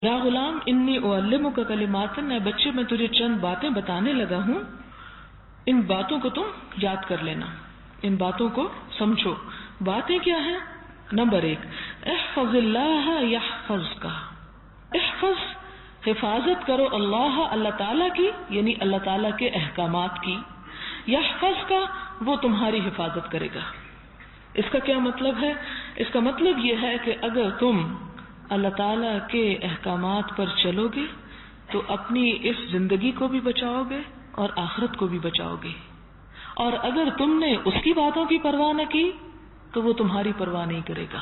یا غلام انی اعلمک کلمات، اے بچے میں تجھے چند باتیں بتانے لگا ہوں، ان باتوں کو تم یاد کر لینا، ان باتوں کو سمجھو۔ باتیں کیا ہیں؟ نمبر 1، احفظ اللہ یحفظک، احفظ حفاظت کرو اللہ، اللہ تعالیٰ کی، یعنی اللہ تعالیٰ کے احکامات کی، یحفظک وہ تمہاری حفاظت کرے گا۔ اس کا کیا مطلب ہے؟ اس کا مطلب یہ ہے کہ اگر تم اللہ تعالیٰ کے احکامات پر چلو گے تو اپنی اس زندگی کو بھی بچاؤ گے اور آخرت کو بھی بچاؤ گے، اور اگر تم نے اس کی باتوں کی پرواہ نہ کی تو وہ تمہاری پرواہ نہیں کرے گا،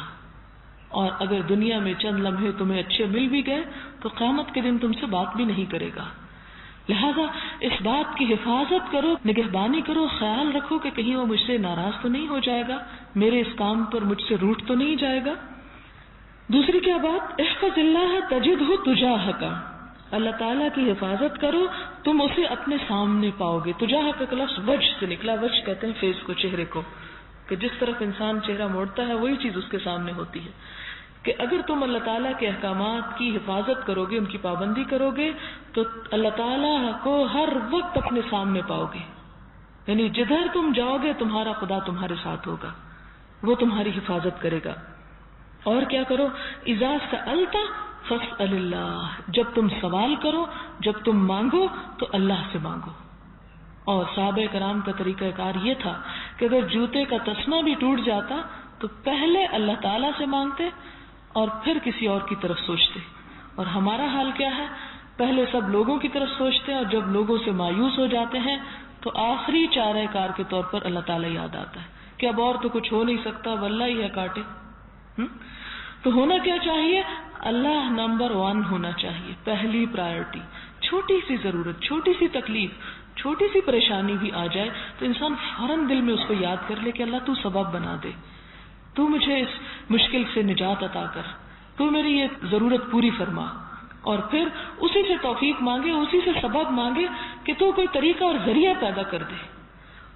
اور اگر دنیا میں چند لمحے تمہیں اچھے مل بھی گئے تو قیامت کے دن تم سے بات بھی نہیں کرے گا۔ لہذا اس بات کی حفاظت کرو، نگہبانی کرو، خیال رکھو کہ کہیں وہ مجھ سے ناراض تو نہیں ہو جائے گا، میرے اس کام پر مجھ سے روٹ تو نہیں جائے گا۔ دوسری کیا بات؟ احفظ اللہ تجدہ تجاہک، اللہ تعالیٰ کی حفاظت کرو تم اسے اپنے سامنے پاؤ گے۔ تجاہک کا لفظ وجہ سے نکلا، وجہ کہتے ہیں فیس کو، چہرے کو، کہ جس طرف انسان چہرہ موڑتا ہے وہی چیز اس کے سامنے ہوتی ہے، کہ اگر تم اللہ تعالیٰ کے احکامات کی حفاظت کرو گے، ان کی پابندی کرو گے تو اللہ تعالیٰ کو ہر وقت اپنے سامنے پاؤ گے، یعنی جدھر تم جاؤ گے تمہارا خدا تمہارے ساتھ ہوگا، وہ تمہاری حفاظت کرے گا۔ اور کیا کرو؟ اذا سألت فاسأل اللہ، جب تم سوال کرو، جب تم مانگو تو اللہ سے مانگو۔ اور صحابہ کرام کا طریقہ کار یہ تھا کہ اگر جوتے کا تسمہ بھی ٹوٹ جاتا تو پہلے اللہ تعالیٰ سے مانگتے اور پھر کسی اور کی طرف سوچتے، اور ہمارا حال کیا ہے؟ پہلے سب لوگوں کی طرف سوچتے ہیں، اور جب لوگوں سے مایوس ہو جاتے ہیں تو آخری چارہ کار کے طور پر اللہ تعالیٰ یاد آتا ہے کہ اب اور تو کچھ ہو نہیں سکتا، واللہ ہی ہے کاٹے۔ تو ہونا کیا چاہیے؟ اللہ نمبر 1 ہونا چاہیے، پہلی پرائرٹی۔ چھوٹی سی ضرورت، چھوٹی سی تکلیف، چھوٹی سی پریشانی بھی آ جائے تو انسان فوراً دل میں اس کو یاد کر لے کہ اللہ تو سبب بنا دے، تو مجھے اس مشکل سے نجات عطا کر، تو میری یہ ضرورت پوری فرما، اور پھر اسی سے توفیق مانگے، اسی سے سبب مانگے کہ تو کوئی طریقہ اور ذریعہ پیدا کر دے۔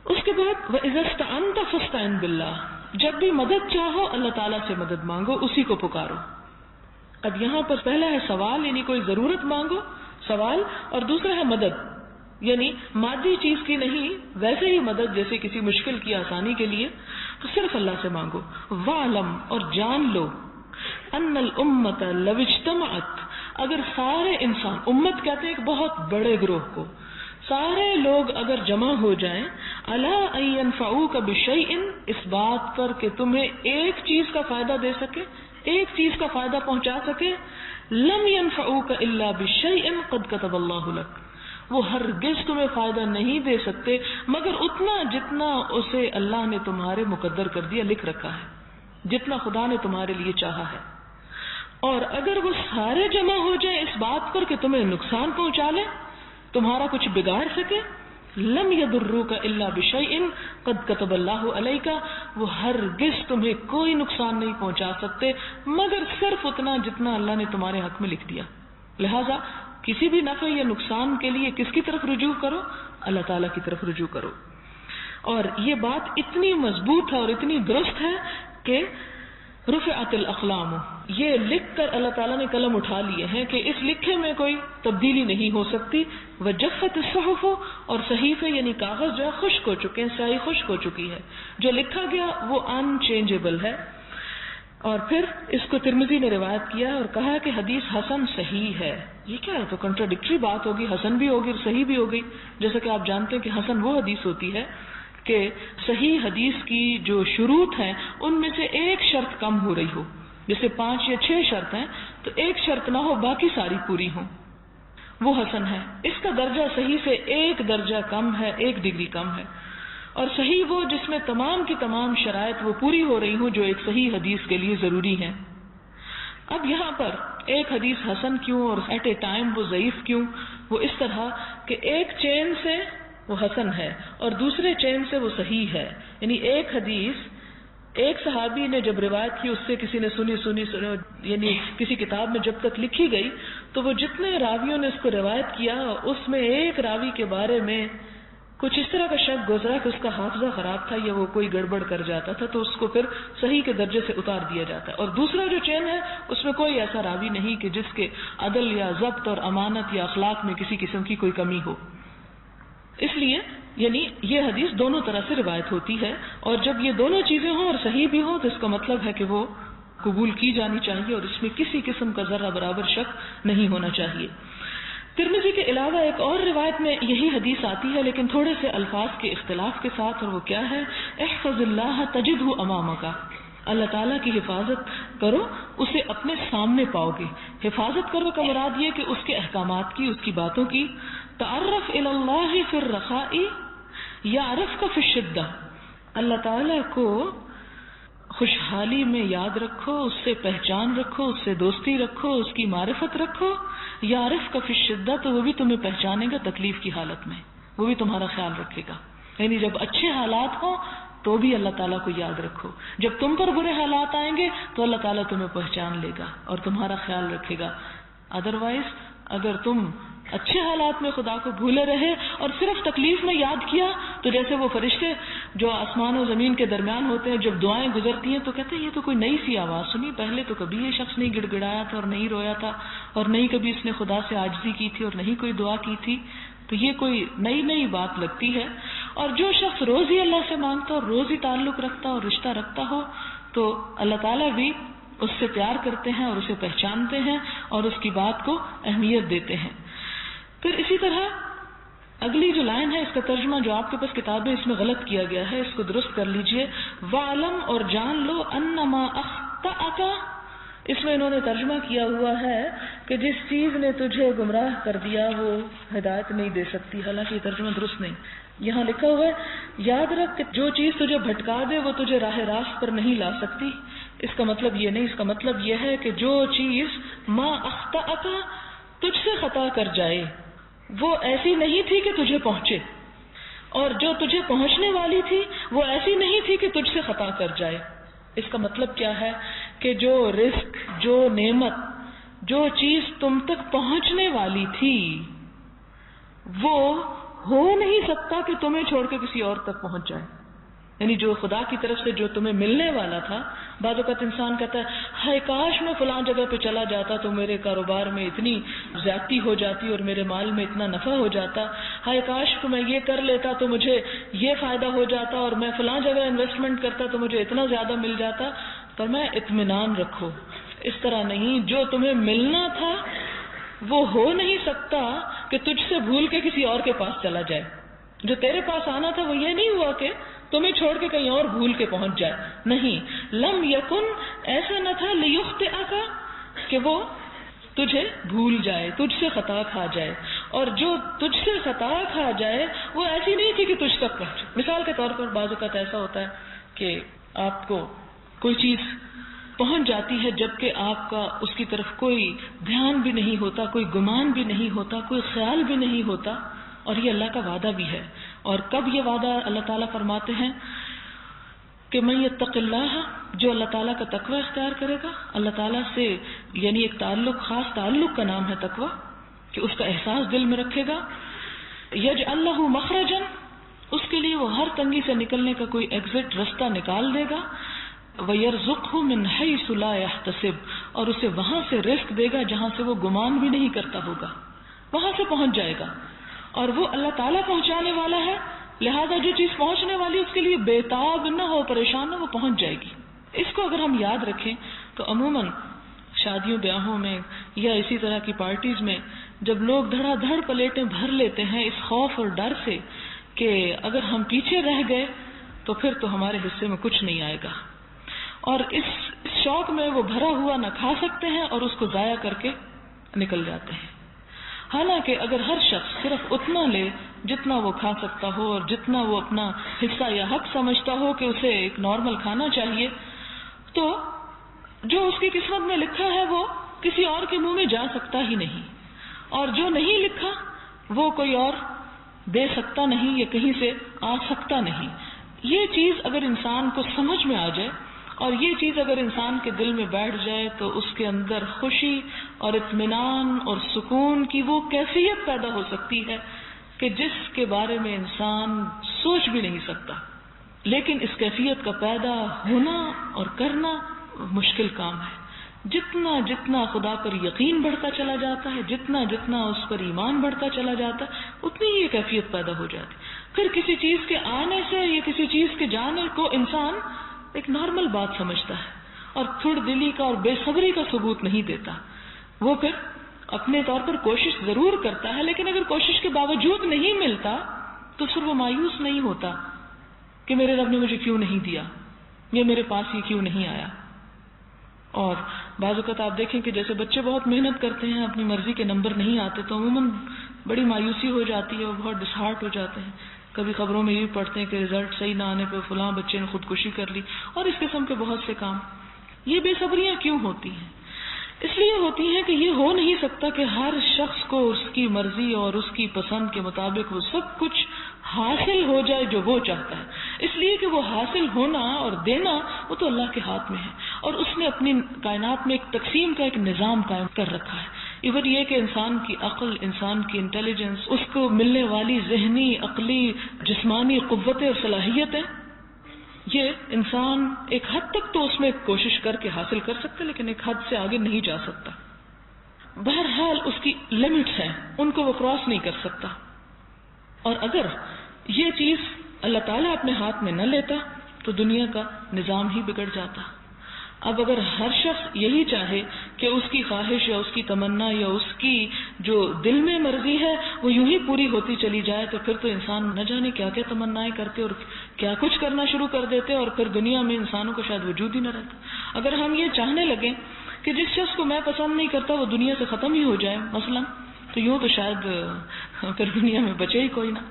اس کے بعد وَإِذَا اسْتَعَنْتَ فَاسْتَعِنْ بِاللَّهِ، جب بھی مدد چاہو اللہ تعالیٰ سے مدد مانگو، اسی کو پکارو۔ اب یہاں پر پہلا ہے سوال، یعنی کوئی ضرورت مانگو، سوال، اور دوسرا ہے مدد، یعنی مادی چیز کی نہیں، ویسے ہی مدد جیسے کسی مشکل کی آسانی کے لیے، تو صرف اللہ سے مانگو۔ وَعْلَمْ، اور جان لو، أَنَّ الْأُمَّةَ لَوِ اجْتَمَعَتْ، اگر سارے انسان، امت کہتے ہیں ایک بہت بڑے گروہ کو، سارے لوگ اگر جمع ہو جائیں، عَلَىٰ أَن يَنْفَعُوكَ بِشَيْءٍ، اس بات پر کہ تمہیں ایک چیز کا فائدہ دے سکے، ایک چیز کا فائدہ پہنچا سکے، لَمْ يَنْفَعُوكَ إِلَّا بِشَيْءٍ قَدْ كَتَبَ اللَّهُ لَكَ، وہ ہرگز تمہیں فائدہ نہیں دے سکتے مگر اتنا جتنا اسے اللہ نے تمہارے مقدر کر دیا، لکھ رکھا ہے، جتنا خدا نے تمہارے لیے چاہا ہے۔ اور اگر وہ سارے جمع ہو جائیں اس بات پر کہ تمہیں نقصان پہنچا لیں، تمہارا کچھ بگاڑ سکے، لم یضروک الا بشیء قد کتب اللہ علیک، وہ ہرگز تمہیں کوئی نقصان نہیں پہنچا سکتے مگر صرف اتنا جتنا اللہ نے تمہارے حق میں لکھ دیا۔ لہذا کسی بھی نفع یا نقصان کے لیے کس کی طرف رجوع کرو؟ اللہ تعالیٰ کی طرف رجوع کرو۔ اور یہ بات اتنی مضبوط ہے اور اتنی درست ہے کہ رفعت الاقلام، یہ لکھ کر اللہ تعالیٰ نے قلم اٹھا لیے ہیں کہ اس لکھے میں کوئی تبدیلی نہیں ہو سکتی۔ وجفت الصحف، اور صحیفے یعنی کاغذ جو ہے خشک ہو چکے ہیں، سیاہی خشک ہو چکی ہے، جو لکھا گیا وہ انچینجبل ہے۔ اور پھر اس کو ترمذی نے روایت کیا اور کہا کہ حدیث حسن صحیح ہے۔ یہ کیا ہے؟ تو کنٹراڈکٹری بات ہوگی، حسن بھی ہوگی اور صحیح بھی ہوگی۔ جیسا کہ آپ جانتے ہیں کہ حسن وہ حدیث ہوتی ہے کہ صحیح حدیث کی جو شروط ہیں ان میں سے ایک شرط کم ہو رہی ہو، جیسے 5 یا 6 شرط ہیں تو ایک شرط نہ ہو، باقی ساری پوری ہوں، وہ حسن ہے۔ اس کا درجہ صحیح سے 1 درجہ کم ہے، 1 ڈگری کم ہے۔ اور صحیح وہ جس میں تمام کی تمام شرائط وہ پوری ہو رہی ہوں جو ایک صحیح حدیث کے لیے ضروری ہیں۔ اب یہاں پر ایک حدیث حسن کیوں اور ایٹ اے ٹائم وہ ضعیف کیوں؟ وہ اس طرح کہ ایک چین سے وہ حسن ہے اور دوسرے چین سے وہ صحیح ہے، یعنی ایک حدیث ایک صحابی نے جب روایت کی، اس سے کسی نے سنی، یعنی کسی کتاب میں جب تک لکھی گئی تو وہ جتنے راویوں نے اس کو روایت کیا اس میں ایک راوی کے بارے میں کچھ اس طرح کا شک گزرا کہ اس کا حافظہ خراب تھا یا وہ کوئی گڑبڑ کر جاتا تھا تو اس کو پھر صحیح کے درجے سے اتار دیا جاتا ہے. اور دوسرا جو چین ہے اس میں کوئی ایسا راوی نہیں کہ جس کے عدل یا ضبط اور امانت یا اخلاق میں کسی قسم کی کوئی کمی ہو. اس لیے یعنی یہ حدیث دونوں طرح سے روایت ہوتی ہے، اور جب یہ دونوں چیزیں ہوں اور صحیح بھی ہوں تو اس کا مطلب ہے کہ وہ قبول کی جانی چاہیے اور اس میں کسی قسم کا ذرہ برابر شک نہیں ہونا چاہیے. ترمذی کے علاوہ ایک اور روایت میں یہی حدیث آتی ہے لیکن تھوڑے سے الفاظ کے اختلاف کے ساتھ، اور وہ کیا ہے؟ احفظ اللہ تجدہ امامک، اللہ تعالیٰ کی حفاظت کرو اسے اپنے سامنے پاؤ گے. حفاظت کرو کا مراد یہ کہ اس کے احکامات کی، اس کی باتوں کی. تعرف الی اللہ فی الرخاء یعرفک فی الشدہ، اللہ تعالیٰ کو خوشحالی میں یاد رکھو، اس سے پہچان رکھو، اس سے دوستی رکھو، اس کی معرفت رکھو. یعرفک فی الشدہ، تو وہ بھی تمہیں پہچانے گا تکلیف کی حالت میں، وہ بھی تمہارا خیال رکھے گا. یعنی جب اچھے حالات ہوں تو بھی اللہ تعالیٰ کو یاد رکھو، جب تم پر برے حالات آئیں گے تو اللہ تعالیٰ تمہیں پہچان لے گا اور تمہارا خیال رکھے گا. ادروائز اگر تم اچھے حالات میں خدا کو بھولے رہے اور صرف تکلیف میں یاد کیا تو جیسے وہ فرشتے جو آسمان و زمین کے درمیان ہوتے ہیں جب دعائیں گزرتی ہیں تو کہتے ہیں یہ تو کوئی نئی سی آواز سنی، پہلے تو کبھی یہ شخص نہیں گڑ گڑایا تھا اور نہیں رویا تھا اور نہیں کبھی اس نے خدا سے عاجزی کی تھی اور نہیں کوئی دعا کی تھی، تو یہ کوئی نئی بات لگتی ہے. اور جو شخص روز ہی اللہ سے مانگتا اور روز ہی تعلق رکھتا اور رشتہ رکھتا ہو تو اللہ تعالیٰ بھی اس سے پیار کرتے ہیں اور اسے پہچانتے ہیں اور اس کی بات کو اہمیت دیتے ہیں. پھر اسی طرح اگلی جو لائن ہے اس کا ترجمہ جو آپ کے پاس کتاب ہے اس میں غلط کیا گیا ہے، اس کو درست کر لیجئے. وَعْلَمْ، اور جان لو، أَنَّمَا أَخْطَأَكَ، اس میں انہوں نے ترجمہ کیا ہوا ہے کہ جس چیز نے تجھے گمراہ کر دیا وہ ہدایت نہیں دے سکتی، حالانکہ یہ ترجمہ درست نہیں. یہاں لکھا ہوا ہے یاد رکھ کہ جو چیز تجھے بھٹکا دے وہ تجھے راہ راست پر نہیں لا سکتی. اس کا مطلب یہ نہیں، اس کا مطلب یہ ہے کہ جو چیز ما اخطأک تجھ سے خطا کر جائے وہ ایسی نہیں تھی کہ تجھے پہنچے، اور جو تجھے پہنچنے والی تھی وہ ایسی نہیں تھی کہ تجھ سے خطا کر جائے. اس کا مطلب کیا ہے کہ جو رزق، جو نعمت، جو چیز تم تک پہنچنے والی تھی وہ ہو نہیں سکتا کہ تمہیں چھوڑ کے کسی اور تک پہنچ جائے. یعنی جو خدا کی طرف سے جو تمہیں ملنے والا تھا، بعض اوقات انسان کہتا ہے ہائے کاش میں فلاں جگہ پہ چلا جاتا تو میرے کاروبار میں اتنی زیادتی ہو جاتی اور میرے مال میں اتنا نفع ہو جاتا، ہائے کاش کہ میں یہ کر لیتا تو مجھے یہ فائدہ ہو جاتا، اور میں فلاں جگہ انویسٹمنٹ کرتا تو مجھے اتنا زیادہ مل جاتا. پر میں اطمینان رکھو، اس طرح نہیں، جو تمہیں ملنا تھا وہ ہو نہیں سکتا کہ تجھ سے بھول کے کسی اور کے پاس چلا جائے. جو تیرے پاس آنا تھا وہ یہ نہیں ہوا کہ تمہیں چھوڑ کے کہیں اور بھول کے پہنچ جائے، نہیں. لم یکن، ایسا نہ تھا، لیخطئک، کہ وہ تجھے بھول جائے، تجھ سے خطا کھا جائے. اور جو تجھ سے خطا کھا جائے وہ ایسی نہیں تھی کہ تجھ تک پہنچے. مثال کے طور پر بعض اوقات ایسا ہوتا ہے کہ آپ کو کوئی چیز پہنچ جاتی ہے جبکہ آپ کا اس کی طرف کوئی دھیان بھی نہیں ہوتا، کوئی گمان بھی نہیں ہوتا، کوئی خیال بھی نہیں ہوتا، اور یہ اللہ کا وعدہ بھی ہے. اور کب یہ وعدہ اللہ تعالیٰ فرماتے ہیں کہ من یتق اللہ، جو اللہ تعالیٰ کا تقوی اختیار کرے گا، اللہ تعالیٰ سے یعنی ایک تعلق، خاص تعلق کا نام ہے تقوی، کہ اس کا احساس دل میں رکھے گا. یجعل لہ مخرجا، اس کے لیے وہ ہر تنگی سے نکلنے کا کوئی ایگزٹ رستہ نکال دے گا. وَيَرْزُقْهُ مِنْ حَيْثُ لَا يَحْتَسِبُ، اور اسے وہاں سے رزق دے گا جہاں سے وہ گمان بھی نہیں کرتا ہوگا، وہاں سے پہنچ جائے گا. اور وہ اللہ تعالیٰ پہنچانے والا ہے، لہذا جو چیز پہنچنے والی اس کے لیے بےتاب نہ ہو، پریشان نہ ہو، وہ پہنچ جائے گی. اس کو اگر ہم یاد رکھیں تو عموماً شادیوں بیاہوں میں یا اسی طرح کی پارٹیز میں جب لوگ دھڑا دھڑ پلیٹیں بھر لیتے ہیں اس خوف اور ڈر سے کہ اگر ہم پیچھے رہ گئے تو پھر تو ہمارے حصے میں کچھ نہیں آئے گا، اور اس شوق میں وہ بھرا ہوا نہ کھا سکتے ہیں اور اس کو ضائع کر کے نکل جاتے ہیں. حالانکہ اگر ہر شخص صرف اتنا لے جتنا وہ کھا سکتا ہو اور جتنا وہ اپنا حصہ یا حق سمجھتا ہو کہ اسے ایک نارمل کھانا چاہیے، تو جو اس کی قسمت میں لکھا ہے وہ کسی اور کے منہ میں جا سکتا ہی نہیں، اور جو نہیں لکھا وہ کوئی اور دے سکتا نہیں یا کہیں سے آ سکتا نہیں. یہ چیز اگر انسان کو سمجھ میں آ جائے اور یہ چیز اگر انسان کے دل میں بیٹھ جائے تو اس کے اندر خوشی اور اطمینان اور سکون کی وہ کیفیت پیدا ہو سکتی ہے کہ جس کے بارے میں انسان سوچ بھی نہیں سکتا، لیکن اس کیفیت کا پیدا ہونا اور کرنا مشکل کام ہے۔ جتنا جتنا خدا پر یقین بڑھتا چلا جاتا ہے، جتنا جتنا اس پر ایمان بڑھتا چلا جاتا ہے، اتنی ہی یہ کیفیت پیدا ہو جاتی۔ پھر کسی چیز کے آنے سے یا کسی چیز کے جانے کو انسان ایک نارمل بات سمجھتا ہے اور تھوڑ دلی کا اور بے صبری کا ثبوت نہیں دیتا۔ وہ پھر اپنے طور پر کوشش ضرور کرتا ہے، لیکن اگر کوشش کے باوجود نہیں ملتا تو پھر وہ مایوس نہیں ہوتا کہ میرے رب نے مجھے کیوں نہیں دیا یا میرے پاس یہ کیوں نہیں آیا۔ اور بعض اوقات آپ دیکھیں کہ جیسے بچے بہت محنت کرتے ہیں، اپنی مرضی کے نمبر نہیں آتے تو عموماً بڑی مایوسی ہو جاتی ہے اور بہت ڈس ہارٹ ہو جاتے ہیں۔ کبھی خبروں میں یہ پڑھتے ہیں کہ رزلٹ صحیح نہ آنے پہ فلاں بچے نے خودکشی کر لی، اور اس قسم کے بہت سے کام۔ یہ بے صبریاں کیوں ہوتی ہیں؟ اس لیے ہوتی ہیں کہ یہ ہو نہیں سکتا کہ ہر شخص کو اس کی مرضی اور اس کی پسند کے مطابق وہ سب کچھ حاصل ہو جائے جو وہ چاہتا ہے۔ اس لیے کہ وہ حاصل ہونا اور دینا وہ تو اللہ کے ہاتھ میں ہے، اور اس نے اپنی کائنات میں ایک تقسیم کا ایک نظام قائم کر رکھا ہے۔ ایون یہ کہ انسان کی عقل، انسان کی انٹیلیجنس، اس کو ملنے والی ذہنی، عقلی، جسمانی قوتیں اور صلاحیتیں، یہ انسان ایک حد تک تو اس میں کوشش کر کے حاصل کر سکتا ہے، لیکن ایک حد سے آگے نہیں جا سکتا۔ بہرحال اس کی لمٹس ہیں، ان کو وہ کراس نہیں کر سکتا۔ اور اگر یہ چیز اللہ تعالیٰ اپنے ہاتھ میں نہ لیتا تو دنیا کا نظام ہی بگڑ جاتا۔ اب اگر ہر شخص یہی چاہے کہ اس کی خواہش یا اس کی تمنا یا اس کی جو دل میں مرضی ہے وہ یوں ہی پوری ہوتی چلی جائے، تو پھر تو انسان نہ جانے کیا کیا تمنائیں کرتے اور کیا کچھ کرنا شروع کر دیتے، اور پھر دنیا میں انسانوں کو شاید وجود ہی نہ رہتا۔ اگر ہم یہ چاہنے لگیں کہ جس شخص کو میں پسند نہیں کرتا وہ دنیا سے ختم ہی ہو جائے مثلا، تو یوں تو شاید پھر دنیا میں بچے ہی کوئی نہ۔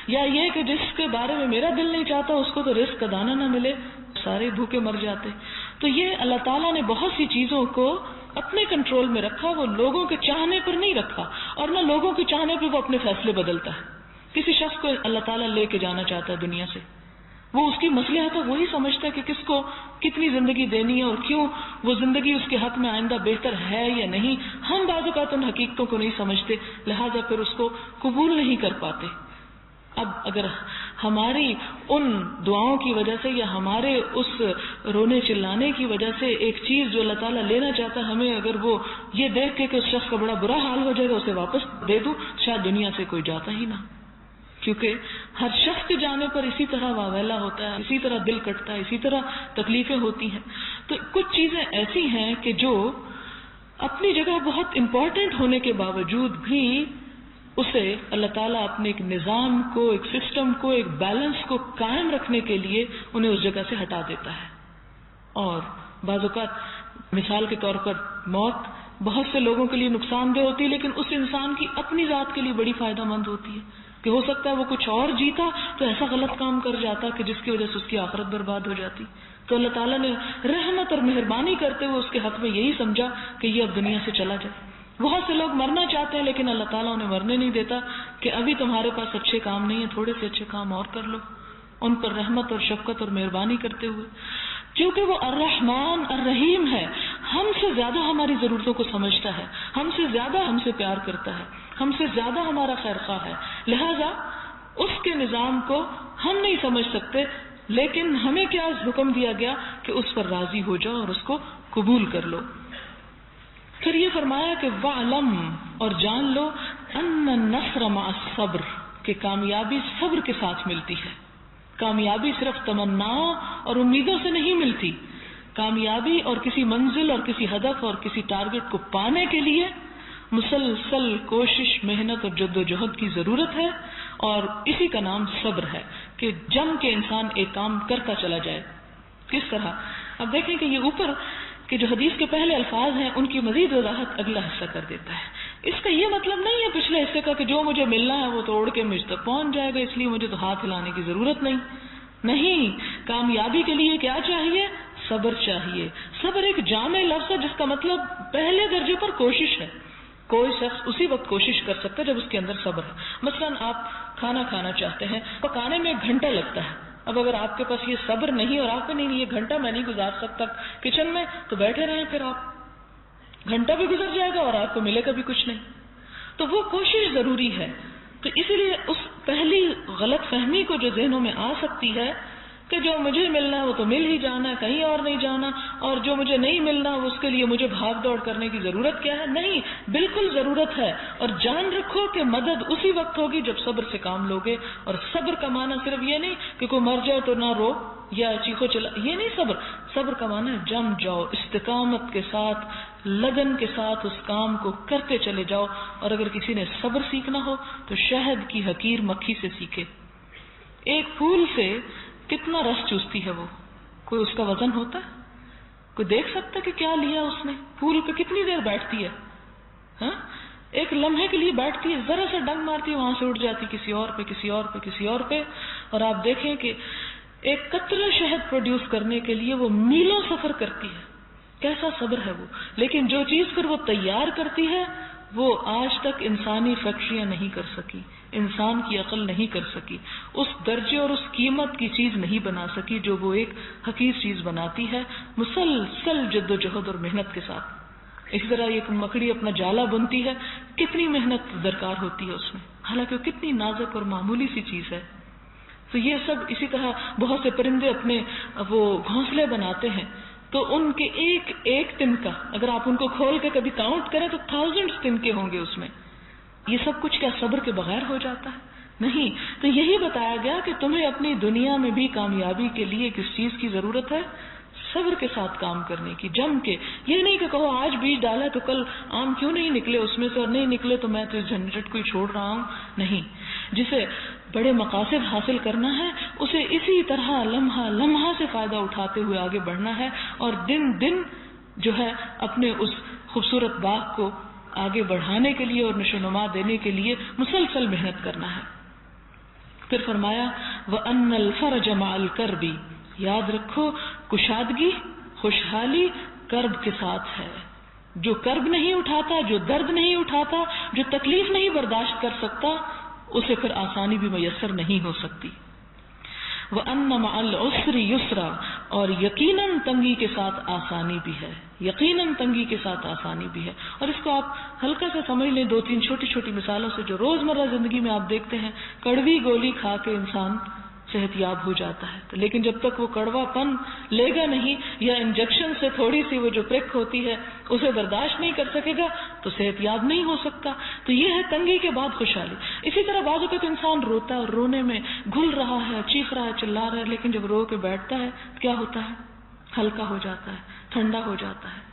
یا یہ کہ جس کے بارے میں میرا دل نہیں چاہتا اس کو تو رزق کا دانہ نہ ملے، سارے بھوکے مر جاتے۔ تو یہ اللہ تعالیٰ نے بہت سی چیزوں کو اپنے کنٹرول میں رکھا، وہ لوگوں کے چاہنے پر نہیں رکھا، اور نہ لوگوں کے چاہنے پہ وہ اپنے فیصلے بدلتا ہے۔ کسی شخص کو اللہ تعالیٰ لے کے جانا چاہتا ہے دنیا سے، وہ اس کی مصلحت ہے، وہی سمجھتا ہے کہ کس کو کتنی زندگی دینی ہے اور کیوں وہ زندگی اس کے حق میں آئندہ بہتر ہے یا نہیں۔ ہم بعض اوقات ان حقیقتوں کو نہیں سمجھتے، لہٰذا پھر اس کو قبول نہیں کر پاتے۔ اب اگر ہماری ان دعاؤں کی وجہ سے یا ہمارے اس رونے چلانے کی وجہ سے ایک چیز جو اللہ تعالیٰ لینا چاہتا ہے ہمیں اگر وہ یہ دیکھ کے کہ اس شخص کا بڑا برا حال ہو جائے گا اسے واپس دے دوں، شاید دنیا سے کوئی جاتا ہی نہ، کیونکہ ہر شخص کے جانے پر اسی طرح واویلا ہوتا ہے، اسی طرح دل کٹتا ہے، اسی طرح تکلیفیں ہوتی ہیں۔ تو کچھ چیزیں ایسی ہیں کہ جو اپنی جگہ بہت امپورٹنٹ ہونے کے باوجود بھی اسے اللہ تعالیٰ اپنے ایک نظام کو، ایک سسٹم کو، ایک بیلنس کو قائم رکھنے کے لیے انہیں اس جگہ سے ہٹا دیتا ہے۔ اور بعض اوقات مثال کے طور پر موت بہت سے لوگوں کے لیے نقصان دہ ہوتی ہے، لیکن اس انسان کی اپنی ذات کے لیے بڑی فائدہ مند ہوتی ہے، کہ ہو سکتا ہے وہ کچھ اور جیتا تو ایسا غلط کام کر جاتا کہ جس کی وجہ سے اس کی آخرت برباد ہو جاتی۔ تو اللہ تعالیٰ نے رحمت اور مہربانی کرتے ہوئے اس کے حق میں یہی سمجھا کہ یہ اب دنیا سے چلا جائے۔ بہت سے لوگ مرنا چاہتے ہیں لیکن اللہ تعالیٰ انہیں مرنے نہیں دیتا کہ ابھی تمہارے پاس اچھے کام نہیں ہیں، تھوڑے سے اچھے کام اور کر لو، ان پر رحمت اور شفقت اور مہربانی کرتے ہوئے، کیونکہ وہ الرحمن الرحیم ہے، ہم سے زیادہ ہماری ضرورتوں کو سمجھتا ہے، ہم سے زیادہ ہم سے پیار کرتا ہے، ہم سے زیادہ ہمارا خیر خواہ ہے، لہذا اس کے نظام کو ہم نہیں سمجھ سکتے، لیکن ہمیں کیا حکم دیا گیا کہ اس پر راضی ہو جاؤ اور اس کو قبول کر لو۔ پھر یہ فرمایا کہ وَعْلَمْ، اور جان لو، أَنَّ النَّصْرَ مَعَ الصَّبْرِ، کہ کامیابی صبر کے ساتھ ملتی ہے۔ کامیابی صرف تمناؤں اور امیدوں سے نہیں ملتی، کامیابی اور کسی منزل اور کسی ہدف اور کسی ٹارگٹ کو پانے کے لیے مسلسل کوشش، محنت اور جد و جہد کی ضرورت ہے، اور اسی کا نام صبر ہے کہ جم کے انسان ایک کام کرتا چلا جائے۔ کس طرح؟ اب دیکھیں کہ یہ اوپر کہ جو حدیث کے پہلے الفاظ ہیں ان کی مزید وضاحت اگلا حصہ کر دیتا ہے۔ اس کا یہ مطلب نہیں ہے پچھلے حصے کا کہ جو مجھے ملنا ہے وہ تو اڑ کے مجھ تک پہنچ جائے گا، اس لیے مجھے تو ہاتھ ہلانے کی ضرورت نہیں۔ کامیابی کے لیے کیا چاہیے؟ صبر چاہیے۔ صبر ایک جامع لفظ ہے جس کا مطلب پہلے درجے پر کوشش ہے۔ کوئی شخص اسی وقت کوشش کر سکتا ہے جب اس کے اندر صبر ہے۔ مثلا آپ کھانا کھانا چاہتے ہیں، پکانے میں 1 گھنٹہ لگتا ہے، اب اگر آپ کے پاس یہ صبر نہیں اور آپ کو نہیں یہ 1 گھنٹہ میں نہیں گزار سکتا کچن میں، تو بیٹھے رہیں، پھر آپ گھنٹہ بھی گزر جائے گا اور آپ کو ملے گا بھی کچھ نہیں۔ تو وہ کوشش ضروری ہے تو اسی لیے اس پہلی غلط فہمی کو جو ذہنوں میں آ سکتی ہے کہ جو مجھے ملنا ہے وہ تو مل ہی جانا ہے، کہیں اور نہیں جانا، اور جو مجھے نہیں ملنا اس کے لیے مجھے بھاگ دوڑ کرنے کی ضرورت کیا ہے؟ نہیں، بالکل ضرورت ہے. اور جان رکھو کہ مدد اسی وقت ہوگی جب صبر سے کام لوگے. اور صبر کا معنی صرف یہ نہیں کہ کوئی مر جائے تو نہ رو یا چیخو چلا، یہ نہیں صبر. صبر کا معنی ہے جم جاؤ، استقامت کے ساتھ، لگن کے ساتھ اس کام کو کرتے چلے جاؤ. اور اگر کسی نے صبر سیکھنا ہو تو شہد کی حقیر مکھی سے سیکھے. ایک پھول سے کتنا رس چوستی ہے وہ، کوئی اس کا وزن ہوتا ہے؟ کوئی دیکھ سکتا ہے کہ کیا لیا اس نے؟ پھول پہ کتنی دیر بیٹھتی ہے، ہاں؟ ایک لمحے کے لیے بیٹھتی ہے، ذرا سا ڈنگ مارتی ہے، وہاں سے اٹھ جاتی کسی اور پہ، کسی اور پہ، کسی اور پہ. اور آپ دیکھیں کہ ایک قطرہ شہد پروڈیوس کرنے کے لیے وہ میلوں سفر کرتی ہے. کیسا صبر ہے وہ. لیکن جو چیز پھر وہ تیار کرتی ہے وہ آج تک انسانی فیکٹریاں نہیں کر سکی، انسان کی عقل نہیں کر سکی، اس درجے اور اس قیمت کی چیز نہیں بنا سکی جو وہ ایک حقیر چیز بناتی ہے مسلسل جد و جہد اور محنت کے ساتھ. اس طرح ایک مکڑی اپنا جالا بنتی ہے، کتنی محنت درکار ہوتی ہے اس میں، حالانکہ وہ کتنی نازک اور معمولی سی چیز ہے. تو یہ سب اسی طرح بہت سے پرندے اپنے وہ گھونسلے بناتے ہیں، تو ان کے ایک ایک تنکا اگر آپ ان کو کھول کے کبھی کاؤنٹ کریں تو 1000 تنکے ہوں گے اس میں. یہ سب کچھ کیا صبر کے بغیر ہو جاتا ہے؟ نہیں. تو یہی بتایا گیا کہ تمہیں اپنی دنیا میں بھی کامیابی کے لیے کس چیز کی ضرورت ہے؟ صبر کے ساتھ کام کرنے کی، جم کے. یہ نہیں کہ کہو آج بیج ڈالا تو کل آم کیوں نہیں نکلے اس میں سے، اور نہیں نکلے تو میں تو اس جھنجھٹ کو ہی چھوڑ رہا ہوں. نہیں، جسے بڑے مقاصد حاصل کرنا ہے اسے اسی طرح لمحہ لمحہ سے فائدہ اٹھاتے ہوئے آگے بڑھنا ہے، اور دن دن جو ہے اپنے اس خوبصورت باغ کو آگے بڑھانے کے لیے اور نشو و نما دینے کے لیے مسلسل محنت کرنا ہے. پھر فرمایا وَأَنَّ الْفَرَجَ مَعَ الْكَرْبِ، یاد رکھو کشادگی، خوشحالی کرب کے ساتھ ہے. جو کرب نہیں اٹھاتا، جو درد نہیں اٹھاتا، جو تکلیف نہیں برداشت کر سکتا، اسے پھر آسانی بھی میسر نہیں ہو سکتی. وَأَنَّ مَعَ الْعُسْرِ يُسْرًا، اور یقیناً تنگی کے ساتھ آسانی بھی ہے، یقیناً تنگی کے ساتھ آسانی بھی ہے. اور اس کو آپ ہلکا سے سمجھ لیں 2-3 چھوٹی چھوٹی مثالوں سے جو روزمرہ زندگی میں آپ دیکھتے ہیں. کڑوی گولی کھا کے انسان صحت یاب ہو جاتا ہے، لیکن جب تک وہ کڑوا پن لے گا نہیں یا انجیکشن سے تھوڑی سی وہ جو پرک ہوتی ہے اسے برداشت نہیں کر سکے گا تو صحت یاب نہیں ہو سکتا. تو یہ ہے تنگی کے بعد خوشحالی. اسی طرح بعض اوقات انسان روتا ہے اور رونے میں گھل رہا ہے، چیخ رہا ہے، چلا رہا ہے، لیکن جب رو کے بیٹھتا ہے کیا ہوتا ہے؟ ہلکا ہو جاتا ہے، ٹھنڈا ہو جاتا ہے.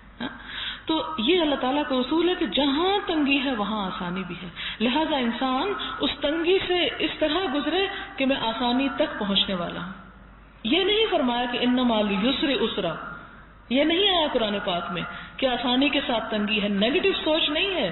تو یہ اللہ تعالیٰ کا اصول ہے کہ جہاں تنگی ہے وہاں آسانی بھی ہے. لہذا انسان اس تنگی سے اس طرح گزرے کہ میں آسانی تک پہنچنے والا ہوں. یہ نہیں فرمایا کہ ان مع العسر یسرا، یہ نہیں آیا قرآن پاک میں کہ آسانی کے ساتھ تنگی ہے. نیگیٹو سوچ نہیں ہے،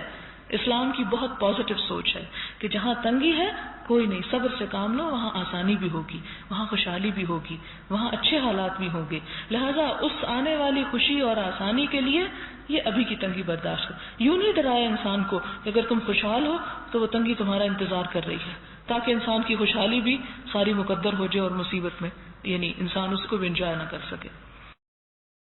اسلام کی بہت پازیٹو سوچ ہے کہ جہاں تنگی ہے کوئی نہیں، صبر سے کام لو، وہاں آسانی بھی ہوگی، وہاں خوشحالی بھی ہوگی، وہاں اچھے حالات بھی ہوں گے. لہذا اس آنے والی خوشی اور آسانی کے لیے یہ ابھی کی تنگی برداشت کرو. یوں نہیں ڈرایا انسان کو کہ اگر تم خوشحال ہو تو وہ تنگی تمہارا انتظار کر رہی ہے، تاکہ انسان کی خوشحالی بھی ساری مقدر ہو جائے اور مصیبت میں یعنی انسان اس کو بھی انجوائے نہ کر سکے.